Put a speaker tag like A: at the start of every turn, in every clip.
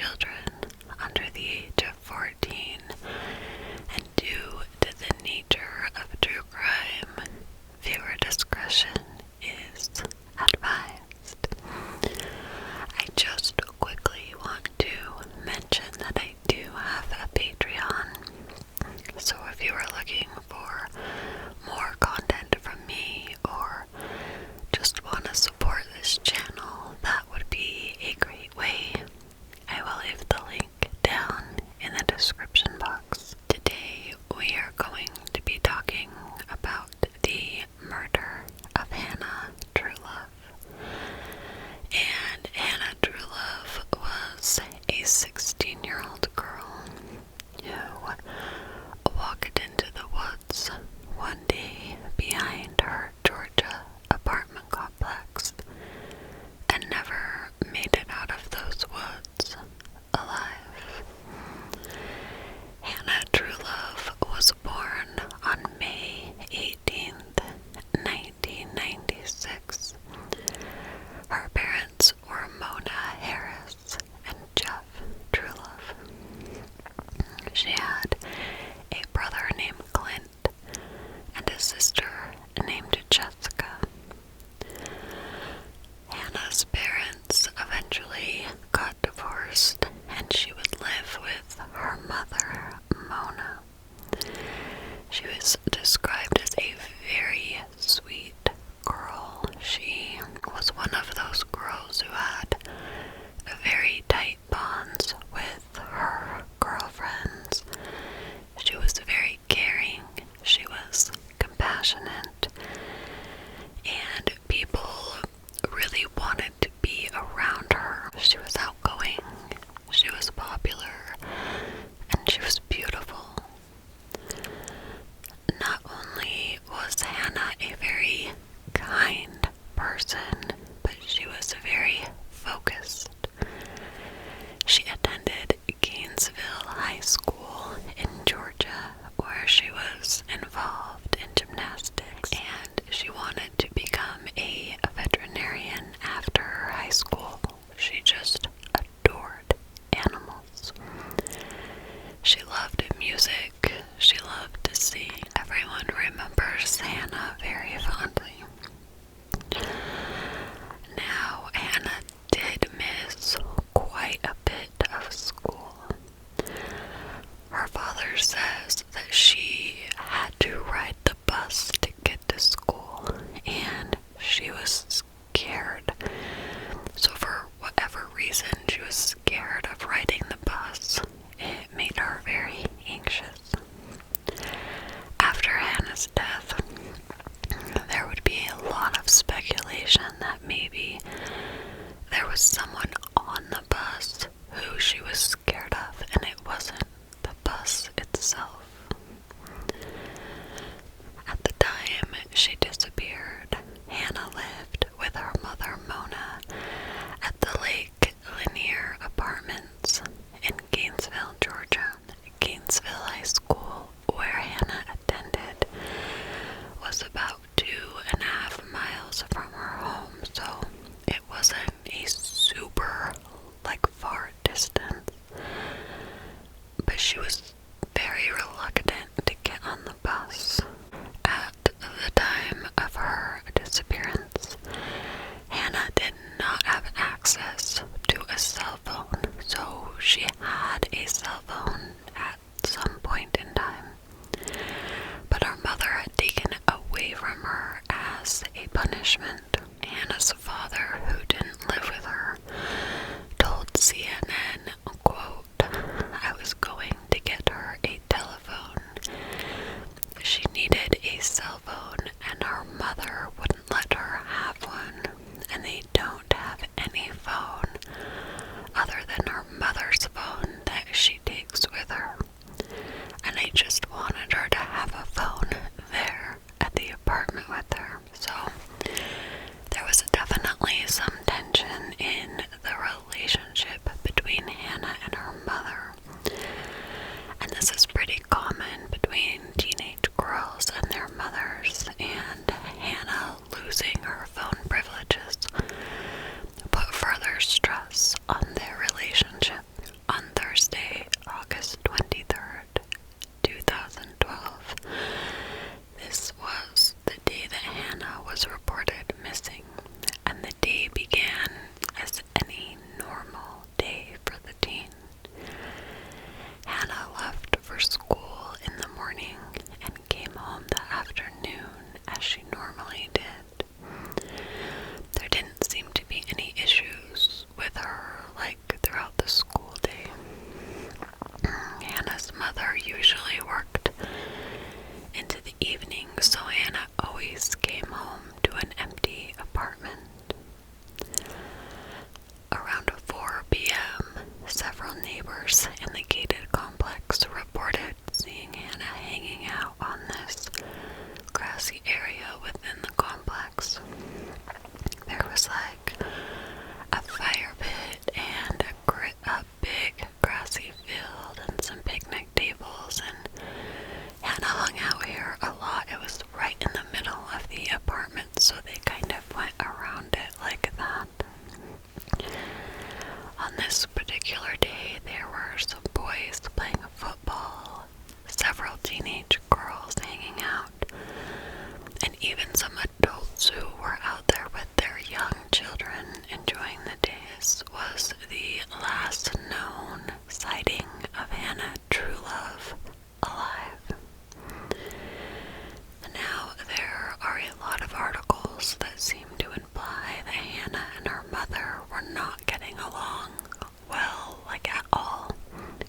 A: children under the age of 14, and due to the nature of true crime, viewer discretion is advised. I just quickly want to mention that I do have a Patreon, so if you are looking for more content from me or just want to support this channel, that would be a great way. I will leave the link down in the description box. Today we are going to be talking about the murder of Hannah Truelove. And Hannah Truelove was a 16-year-old girl who walked into the woods one day behind her Georgia apartment complex and never made it out of those woods alive. Hannah Truelove was born on May 18th, 1996. Her parents were Mona Harris and Jeff Truelove. She had a brother named Clint and a sister named Jessica. Hannah's parents eventually got divorced, and she would live with her mother, Mona. She was described as a very sweet girl. She was one of those girls who had very tight bonds with her girlfriends. She was very caring, she was compassionate, and people really wanted to be around her. She was outgoing, she was popular, and she was beautiful. Not only was Hannah a very kind person, but she was very focused. She attended Gainesville High School in Georgia, where she was involved in gymnastics, and she wanted to become a veterinarian after high school. She just adored animals. She loved music. She loved to sing. Everyone remembers Hannah very fondly. Now, Hannah did miss quite a bit of school. Her father says that she had to ride the bus to get to school, and she was scared. So for whatever reason, she was scared of riding the bus. It made her very anxious. After Hannah's death, neighbors in the gated complex reported seeing Hannah hanging out on this grassy area within the complex. There was like a fire pit and a big grassy field and some picnic tables, and Hannah hung out here a lot. It was right in the middle of the apartment, so they kind of went around it like that. On this particular day, there were some boys playing football, several teenage girls hanging out, and even some adults who were out there with their young children enjoying the day. This was the last known sighting of Hannah Truelove alive. Now, there are a lot of articles that seem to imply that Hannah and her mother were not getting along well, like at all,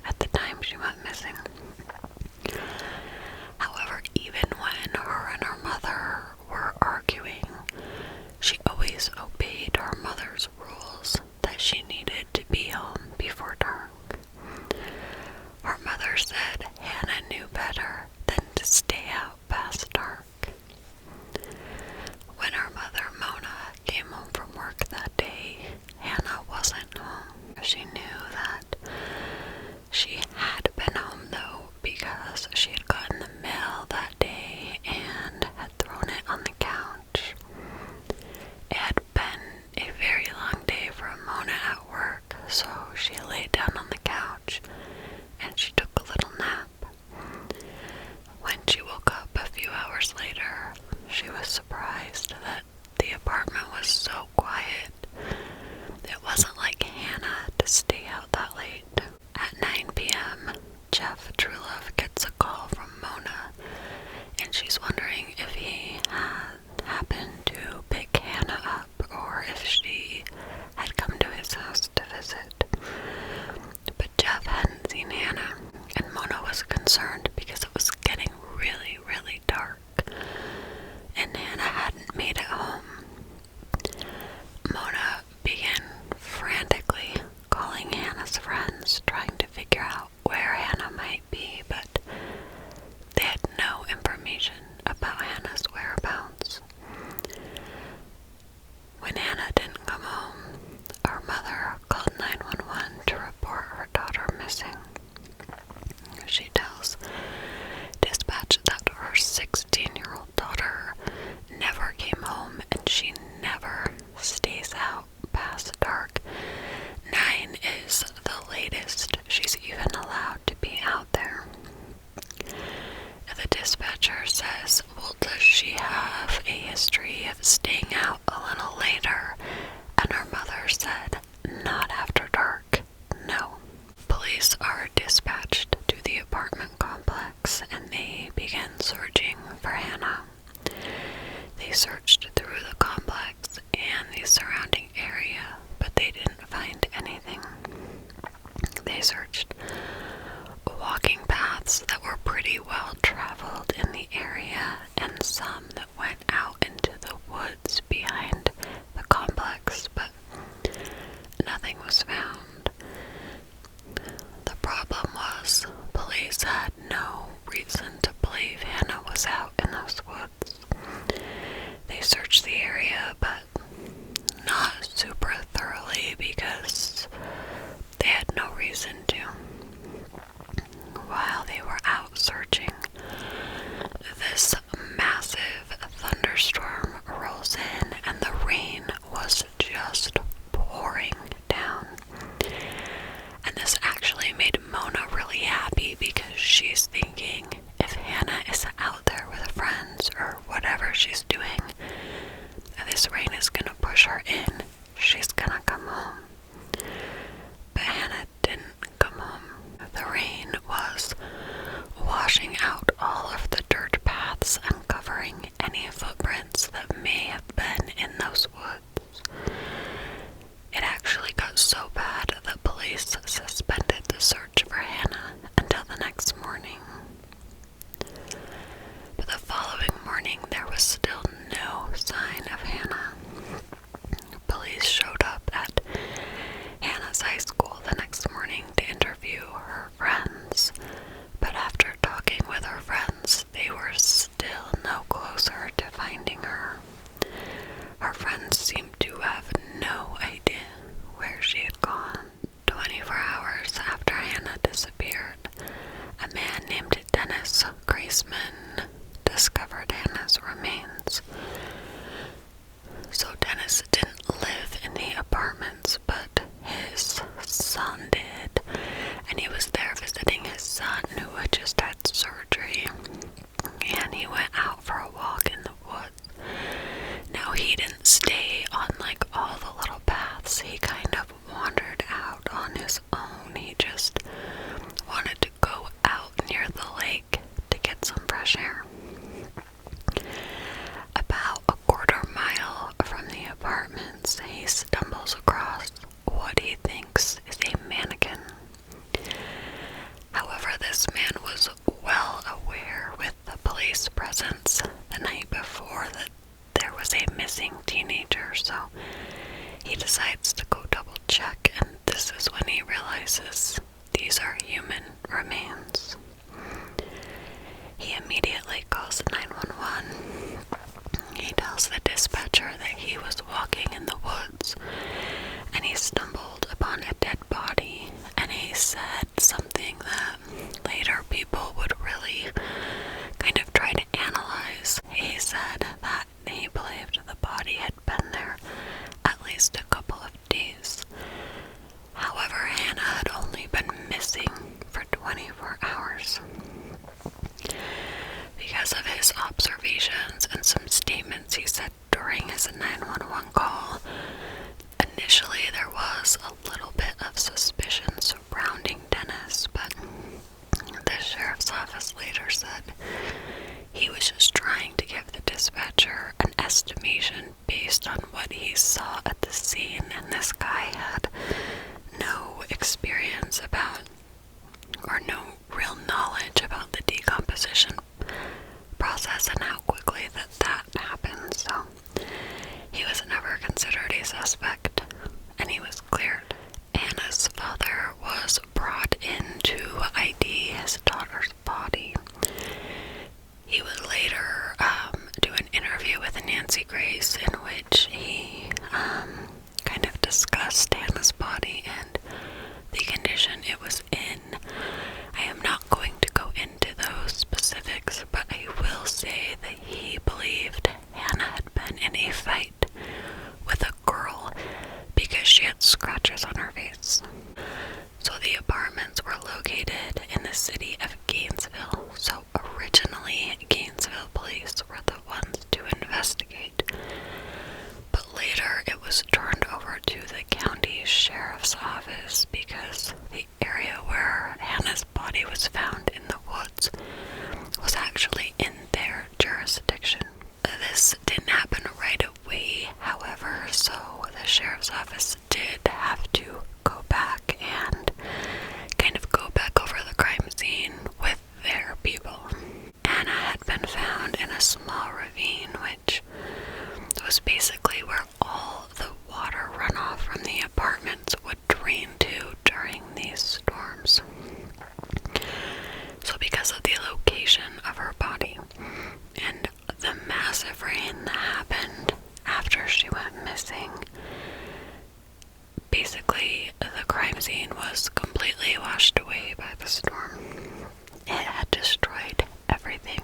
A: at the time she went missing. However, even when her and her mother were arguing, she always obeyed her mother's rules that she needed to be home before dark. Her mother said Hannah knew better than to stay out past dark. When her mother, Mona, came home from work that day, Hannah wasn't home. She knew that she had been home, though, because she had gotten the mail that day and had thrown it on the couch. It had been a very long day for Mona at work, so she lay down on the couch and she took a little nap. When she woke up a few hours later, she was surprised that the apartment was so quiet. It wasn't like Hannah to stay out that late. At 9 p.m., Jeff Truelove gets a call from Mona, and she's wondering if he had happened to pick Hannah up or if she had come to his house to visit. But Jeff hadn't seen Hannah, and Mona was concerned because it was getting really, really dark, and Hannah hadn't made it home. Mona began frantically calling Hannah's friends, trying to figure out where Hannah might be, but they had no information about Hannah's whereabouts. When Hannah didn't come home, her mother called 911 to report her daughter missing. She tells dispatch that her 16-year-old daughter never came home and she never stays out past dark. 9 is the latest she's even allowed to be out there. The dispatcher says, well, does she have a history of staying out a little later? And her mother said, not after dark, no. Police are dispatched to the apartment complex and they began searching for Hannah. They searched through the complex and the surrounding area, but they didn't find anything. They searched walking paths that were pretty well traveled in the area and some that went out into the woods behind the complex, but nothing was found. The problem was police had no reason to believe Hannah was out in those woods. They searched the area, but not super thoroughly because they had no reason to. While they were out searching, this massive and he was there visiting his son who had just had surgery, and he went out for a walk in the woods. Now, he didn't stay on like all the little paths. He kind of wandered out on his own. He just wanted to go out near the lake to get some fresh air. About a quarter-mile from the apartments, he stumbles across what he thinks is a mannequin. However, this man was well aware with the police presence the night before that there was a missing teenager, so he decides to go double check, and this is when he realizes these are human remains. He immediately calls 911. He tells the dispatcher that he was walking in the woods and he stumbled upon a dead body, and he said something that later people would really kind of try to analyze. He said that he believed the body had been there at least a couple of days. However, Hannah had only been missing for 24 hours. Because of his observations and some statements he said during his 911 call, initially there was a little bit of suspicion surrounding Dennis, but the sheriff's office later said he was just trying to give the dispatcher an estimation based on what he saw at the scene, and this guy had no experience about, or no real knowledge about the decomposition process and how quickly that happened, so he was never considered a suspect, and he was cleared. Hannah's father was brought in to ID his daughter's body. He would later do an interview with Nancy Grace in which he kind of discussed Hannah's body and the condition it was in. I am not going to go into those specifics, but I will say that he believed Hannah had been in a fight with a girl because she had scratches on her face. So the apartments were located in the city of Gainesville. So originally, Gainesville police were the ones to investigate. But later, it was turned over to the county sheriff's office because the area where Hannah's body was found in the woods was actually in their jurisdiction. This didn't happen right away, however, so the sheriff's office did have to go back and kind of go back over the crime scene with their people. Hannah had been found in a small ravine, which was basically where all the water runoff from the apartments would drain to during these storms. So because of the location of her body and the massive rain that happened after she went missing, basically the crime scene was completely washed away by the storm. It had destroyed everything.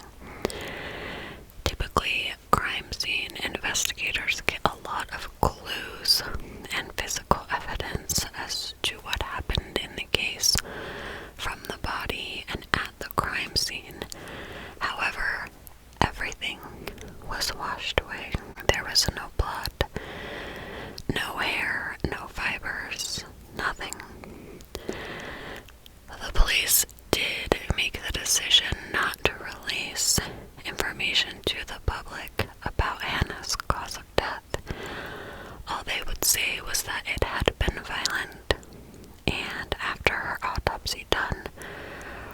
A: Typically, crime scene investigators get a lot of clues and physical evidence as to what happened in the case from the body and at the crime scene. However, everything was washed away. There was no blood, no hair, no fibers, nothing. The police did make the decision not to release information to the public about Hannah's cause of death. All they would say was that it had been violent, and after her autopsy done,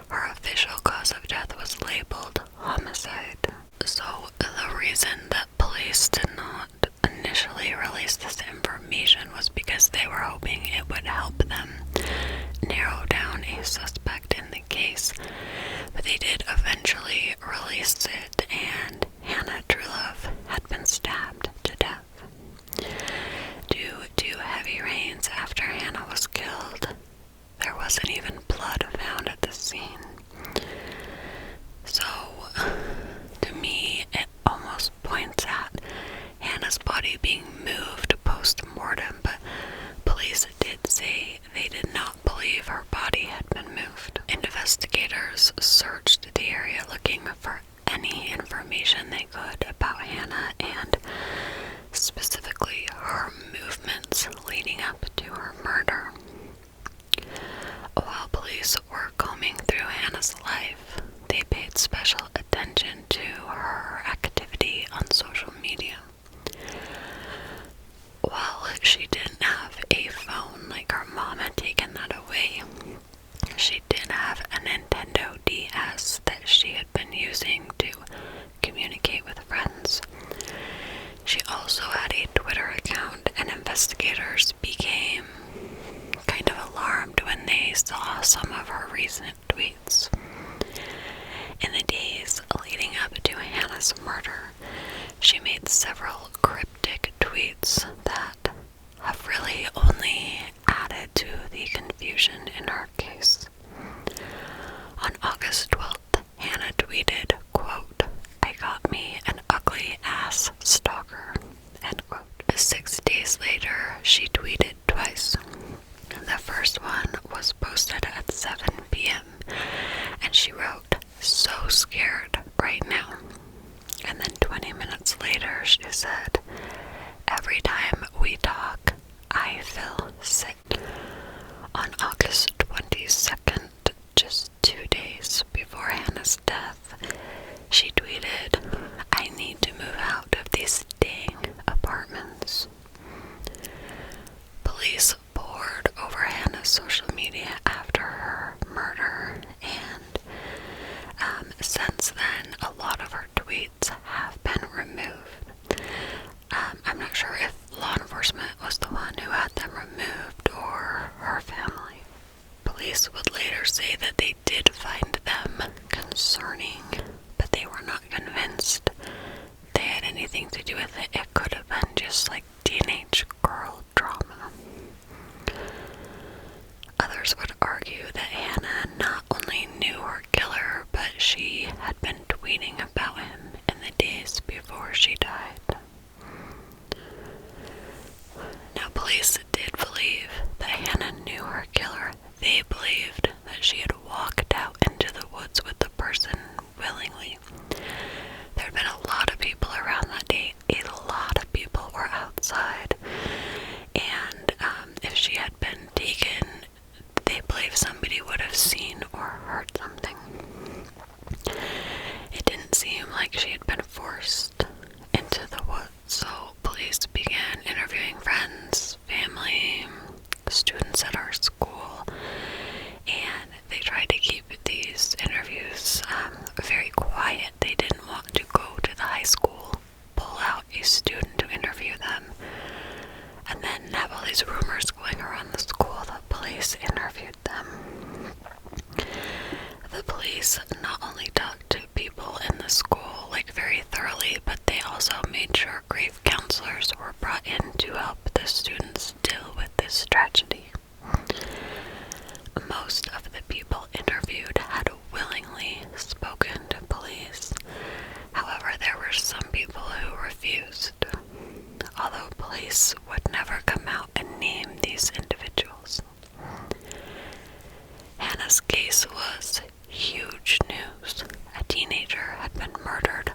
A: her official cause of death was labeled homicide. So the reason that police did not initially release this information was because they were hoping it would help them narrow down a suspect in the case. But they did eventually release it, and Hannah Truelove had been stabbed to death. Due to heavy rains after Hannah was killed, there wasn't even blood found at the scene. So, to me, it almost points at Hannah's body being moved post-mortem, but police did say they did not believe her body had been police searched the area looking for any information they could about Hannah and specifically her movements leading up to her murder. While police were combing through Hannah's life, they paid special attention to her activity on social media. While she didn't have a phone like her mom had taken that away, she did have a Nintendo DS that she had been using to communicate with friends. She also had a Twitter account, and investigators became kind of alarmed when they saw some of her recent tweets. In the days leading up to Hannah's murder, she made several cryptic tweets that have really only added to the confusion in her case. On August 12th, Hannah tweeted, quote, "I got me an ugly ass stalker," end quote. 6 days later, she tweeted twice. The first one was posted at 7 p.m. and she wrote, "So scared right now." And then 20 minutes later, she said, "Every time we talk, I feel sick." On August 22nd, just 2 days before Hannah's death, she tweeted, "I need to move out of these dang apartments." Police pored over Hannah's social media after her murder, and since then, a lot of her tweets have been removed. I'm not sure if law enforcement was the one who had them removed or her family. Police would later say that they did find them concerning, but they were not convinced they had anything to do with it. It could have been just like teenage girl drama. Others would argue that Hannah not only knew her killer, but she had been tweeting about him in the days before she died. Now, police did believe that Hannah knew her killer. They believed that she had walked out into the woods with the person willingly. There had been a lot of people around that day. A lot of people were outside. And if she had been taken, they believe somebody would have seen or heard something. It didn't seem like she had been forced into the woods, so police began interviewing friends, family, students at our school, and they tried to keep these interviews very quiet. They didn't want to go to the high school, pull out a student to interview them, and then have all these rumors going around the school that police interviewed them. The police not only talked to people in the school very thoroughly, but they also made sure grief counselors were brought in to help the students deal with this tragedy. Most of the people interviewed had willingly spoken to police. However, there were some people who refused, although police would never come out and name these individuals. Hannah's case was huge news. A teenager had been murdered,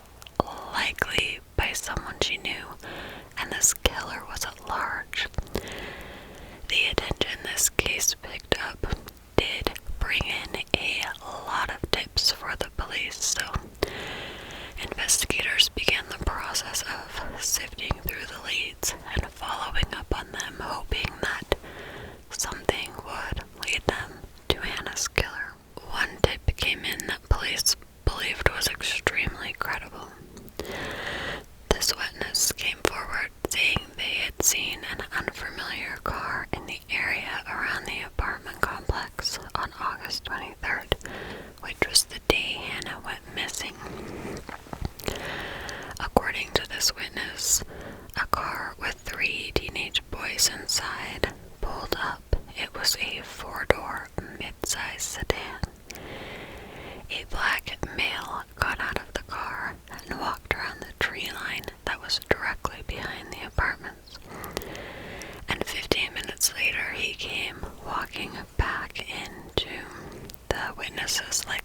A: likely by someone she knew, and this killer was at large. The attention this case picked up did bring in a lot of tips for the police, so investigators began the process of sifting through the leads and following up on them, hoping that something would lead them to Hannah's killer. One tip came in that police believed was extremely credible. This witness came forward saying they had seen an unfamiliar car in the area around the apartment complex on August 23rd, which was the day Hannah went missing. According to this witness, a car with 3 teenage boys inside pulled up. It was a 4-door mid-size sedan. A black male got out of the car and walked around the tree line that was directly behind the apartments. And 15 minutes later, he came walking back into the witness's side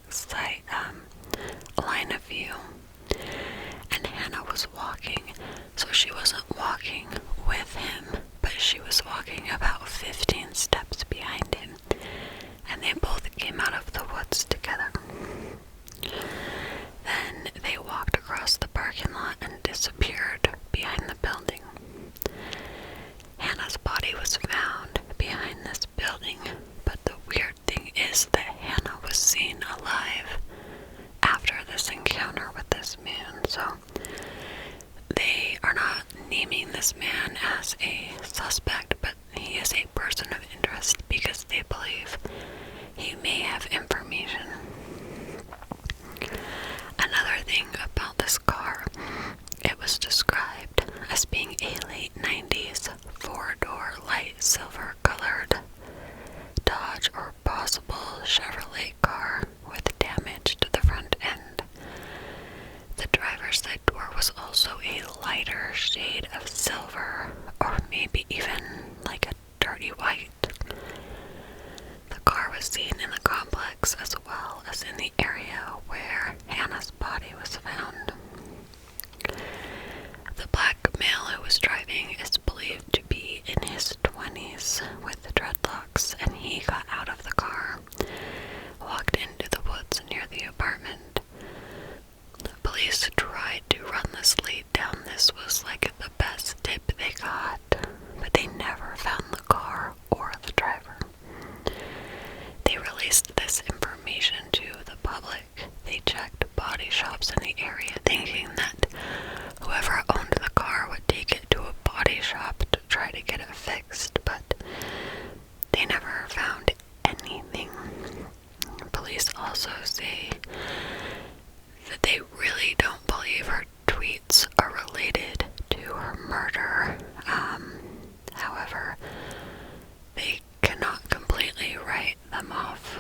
A: seen alive after this encounter with this man. So they are not naming this man as a suspect, but he is a person of interest because they believe he may have information. Another thing about this car, it was described as being a late 90s four-door light silver colored Dodge or possible Chevrolet car with damage to the front end. The driver's side door was also a lighter shade of silver, or maybe even like a dirty white. The car was seen in the complex as well as in the area where Hannah's body was found. The black male who was driving is believed to be in his 20s with dreadlocks, and he got out of the car, walked into the woods near the apartment. Police tried to run this lead down. This was like the best tip they got, but they never found the car or the driver. They released this information to the public. They checked body shops in the area, thinking that whoever owned the car would take it to a body shop to try to get it fixed, but they never found anything. Police also say that they really don't believe her tweets are related to her murder. However, they cannot completely write them off.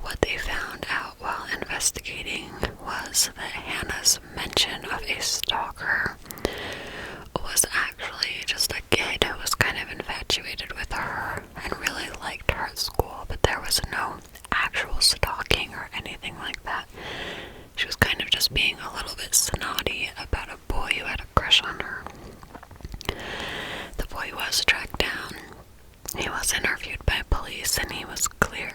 A: What they found out while investigating was that Hannah's mention of a stalker was actually just a kid who was kind of infatuated with her and really liked her at school, but there was no actual stalking or anything like that. She was kind of just being a little bit snotty about a boy who had a crush on her. The boy was tracked down. He was interviewed by police and he was cleared.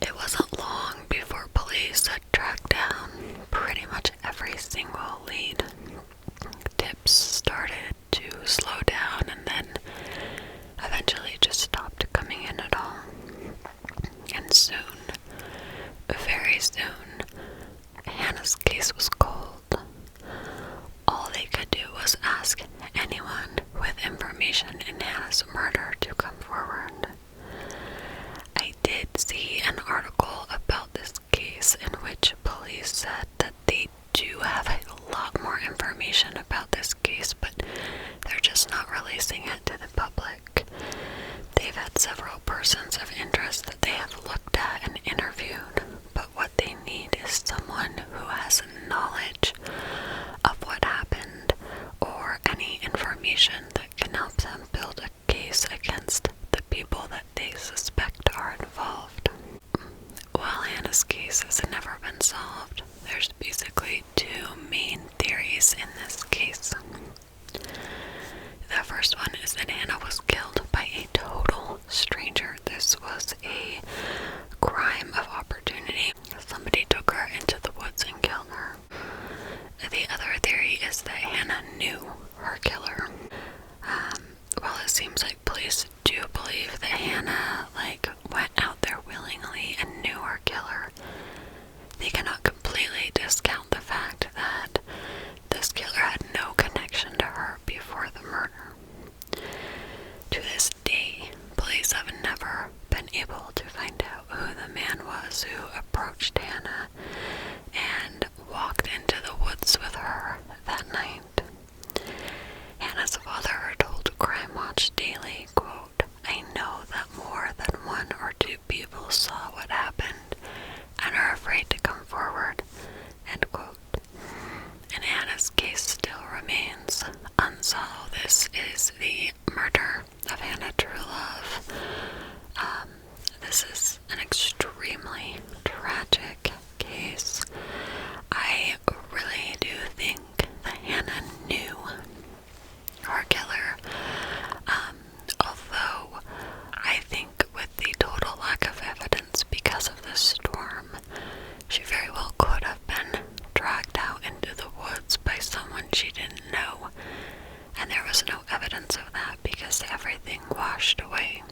A: It wasn't long before police had tracked down pretty much every single lead. Tips started to slow down and then eventually just stopped coming in at all. And soon, very soon, Hannah's case was cold. All they could do was ask anyone with information in Hannah's murder to come forward. I did see an article about this case in which police said that they do have a lot more information about this case, but they're just not releasing it to the public. They've had several persons of interest that they have looked at and interviewed, but what they need is someone who has knowledge of what happened or any information that can help them build a case against the people that they suspect are involved. While Hannah's case has never been solved, there's basically two main theories in this case. The first one is that Hannah was killed by a total stranger. This was a crime of opportunity. Somebody took her into the woods and killed her. The other theory is that Hannah knew her killer. While it seems like police do believe that Hannah went out there willingly and knew her killer, they cannot completely discount the fact that this killer had no connection to her before the murder. To this day, police have never been able to find out who the man was who approached Hannah and walked into the woods with her that night. Hannah's father told Crime Watch Daily, quote, "I know that more than one or two people saw what happened and are afraid to come forward," end quote. And Hannah's case still remains unsolved. This is the murder of Hannah Truelove. This is an extremely tragic case. I really do think that Hannah knew her killer, although I think with the total lack of evidence because of the storm, she very well could have been dragged out into the woods by someone she didn't know, and there was no evidence of that because everything washed away.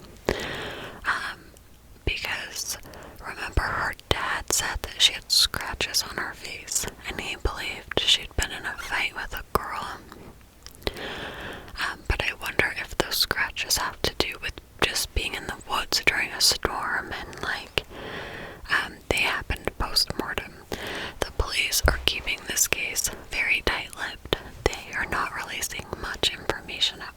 A: she had scratches on her face, and he believed she'd been in a fight with a girl. But I wonder if those scratches have to do with just being in the woods during a storm, and they happened post-mortem. The police are keeping this case very tight-lipped. They are not releasing much information at